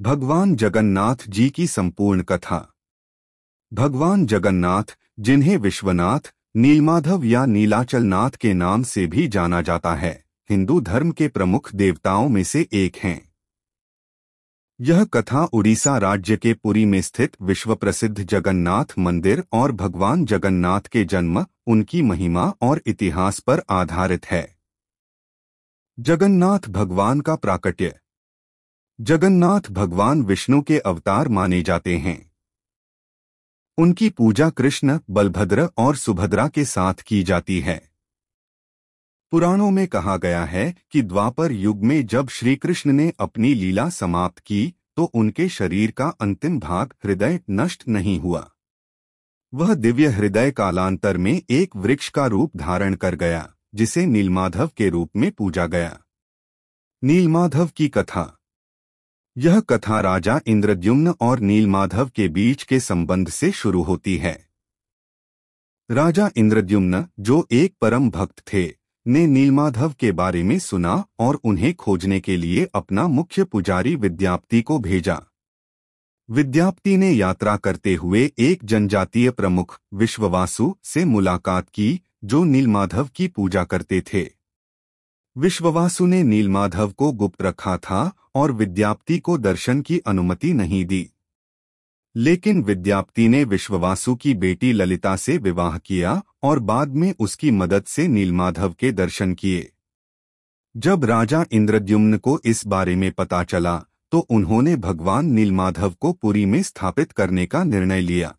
भगवान जगन्नाथ जी की संपूर्ण कथा। भगवान जगन्नाथ, जिन्हें विश्वनाथ, नीलमाधव या नीलाचलनाथ के नाम से भी जाना जाता है, हिंदू धर्म के प्रमुख देवताओं में से एक हैं। यह कथा उड़ीसा राज्य के पुरी में स्थित विश्व प्रसिद्ध जगन्नाथ मंदिर और भगवान जगन्नाथ के जन्म, उनकी महिमा और इतिहास पर आधारित है। जगन्नाथ भगवान का प्राकट्य। जगन्नाथ भगवान विष्णु के अवतार माने जाते हैं। उनकी पूजा कृष्ण, बलभद्र और सुभद्रा के साथ की जाती है। पुराणों में कहा गया है कि द्वापर युग में जब श्री कृष्ण ने अपनी लीला समाप्त की तो उनके शरीर का अंतिम भाग हृदय नष्ट नहीं हुआ। वह दिव्य हृदय कालांतर में एक वृक्ष का रूप धारण कर गया, जिसे नीलमाधव के रूप में पूजा गया। नीलमाधव की कथा। यह कथा राजा इंद्रद्युम्न और नीलमाधव के बीच के संबंध से शुरू होती है। राजा इंद्रद्युम्न, जो एक परम भक्त थे, ने नीलमाधव के बारे में सुना और उन्हें खोजने के लिए अपना मुख्य पुजारी विद्यापति को भेजा। विद्यापति ने यात्रा करते हुए एक जनजातीय प्रमुख विश्ववासु से मुलाकात की, जो नीलमाधव की पूजा करते थे। विश्ववासु ने नीलमाधव को गुप्त रखा था और विद्यापति को दर्शन की अनुमति नहीं दी। लेकिन विद्यापति ने विश्ववासु की बेटी ललिता से विवाह किया और बाद में उसकी मदद से नीलमाधव के दर्शन किए। जब राजा इंद्रद्युम्न को इस बारे में पता चला तो उन्होंने भगवान नीलमाधव को पुरी में स्थापित करने का निर्णय लिया।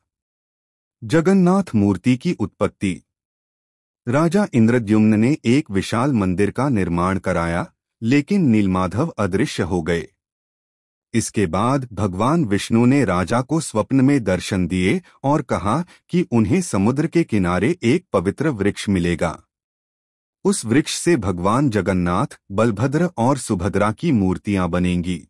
जगन्नाथ मूर्ति की उत्पत्ति। राजा इंद्रद्युम्न ने एक विशाल मंदिर का निर्माण कराया, लेकिन नीलमाधव अदृश्य हो गए। इसके बाद भगवान विष्णु ने राजा को स्वप्न में दर्शन दिए और कहा कि उन्हें समुद्र के किनारे एक पवित्र वृक्ष मिलेगा। उस वृक्ष से भगवान जगन्नाथ, बलभद्र और सुभद्रा की मूर्तियां बनेंगी।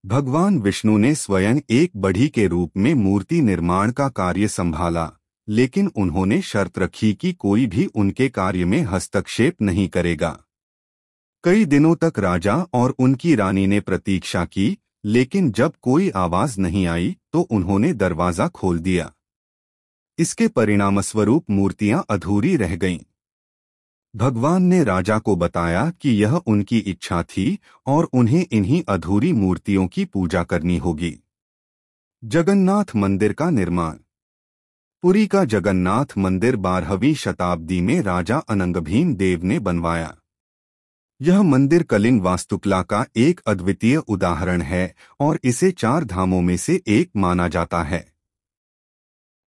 भगवान विष्णु ने स्वयं एक बढ़ई के रूप में मूर्ति निर्माण का कार्य संभाला, लेकिन उन्होंने शर्त रखी कि कोई भी उनके कार्य में हस्तक्षेप नहीं करेगा। कई दिनों तक राजा और उनकी रानी ने प्रतीक्षा की, लेकिन जब कोई आवाज नहीं आई तो उन्होंने दरवाजा खोल दिया। इसके परिणामस्वरूप मूर्तियां अधूरी रह गईं। भगवान ने राजा को बताया कि यह उनकी इच्छा थी और उन्हें इन्हीं अधूरी मूर्तियों की पूजा करनी होगी। जगन्नाथ मंदिर का निर्माण। पुरी का जगन्नाथ मंदिर 12वीं शताब्दी में राजा अनंगभीम देव ने बनवाया। यह मंदिर कलिंग वास्तुकला का एक अद्वितीय उदाहरण है और इसे 4 धामों में से एक माना जाता है।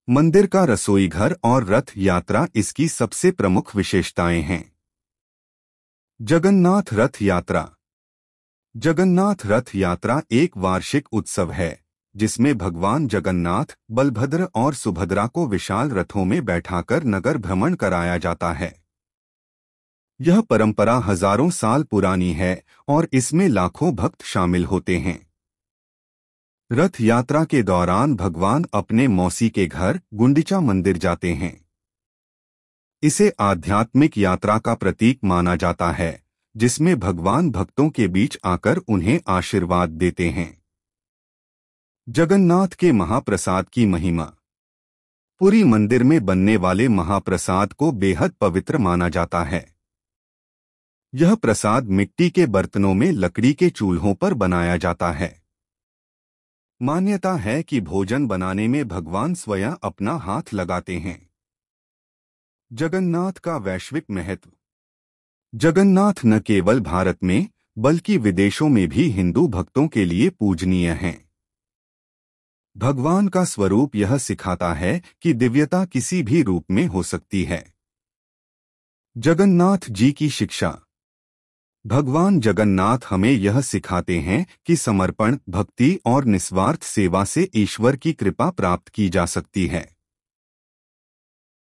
मंदिर का रसोई घर और रथ यात्रा इसकी सबसे प्रमुख विशेषताएं हैं। जगन्नाथ रथ यात्रा। जगन्नाथ रथ यात्रा एक वार्षिक उत्सव है, जिसमें भगवान जगन्नाथ, बलभद्र और सुभद्रा को विशाल रथों में बैठाकर नगर भ्रमण कराया जाता है। यह परंपरा हजारों साल पुरानी है और इसमें लाखों भक्त शामिल होते हैं। रथ यात्रा के दौरान भगवान अपने मौसी के घर गुंडिचा मंदिर जाते हैं। इसे आध्यात्मिक यात्रा का प्रतीक माना जाता है, जिसमें भगवान भक्तों के बीच आकर उन्हें आशीर्वाद देते हैं। जगन्नाथ के महाप्रसाद की महिमा। पुरी मंदिर में बनने वाले महाप्रसाद को बेहद पवित्र माना जाता है। यह प्रसाद मिट्टी के बर्तनों में लकड़ी के चूल्हों पर बनाया जाता है। मान्यता है कि भोजन बनाने में भगवान स्वयं अपना हाथ लगाते हैं। जगन्नाथ का वैश्विक महत्व। जगन्नाथ न केवल भारत में बल्कि विदेशों में भी हिंदू भक्तों के लिए पूजनीय हैं। भगवान का स्वरूप यह सिखाता है कि दिव्यता किसी भी रूप में हो सकती है। जगन्नाथ जी की शिक्षा। भगवान जगन्नाथ हमें यह सिखाते हैं कि समर्पण, भक्ति और निस्वार्थ सेवा से ईश्वर की कृपा प्राप्त की जा सकती है।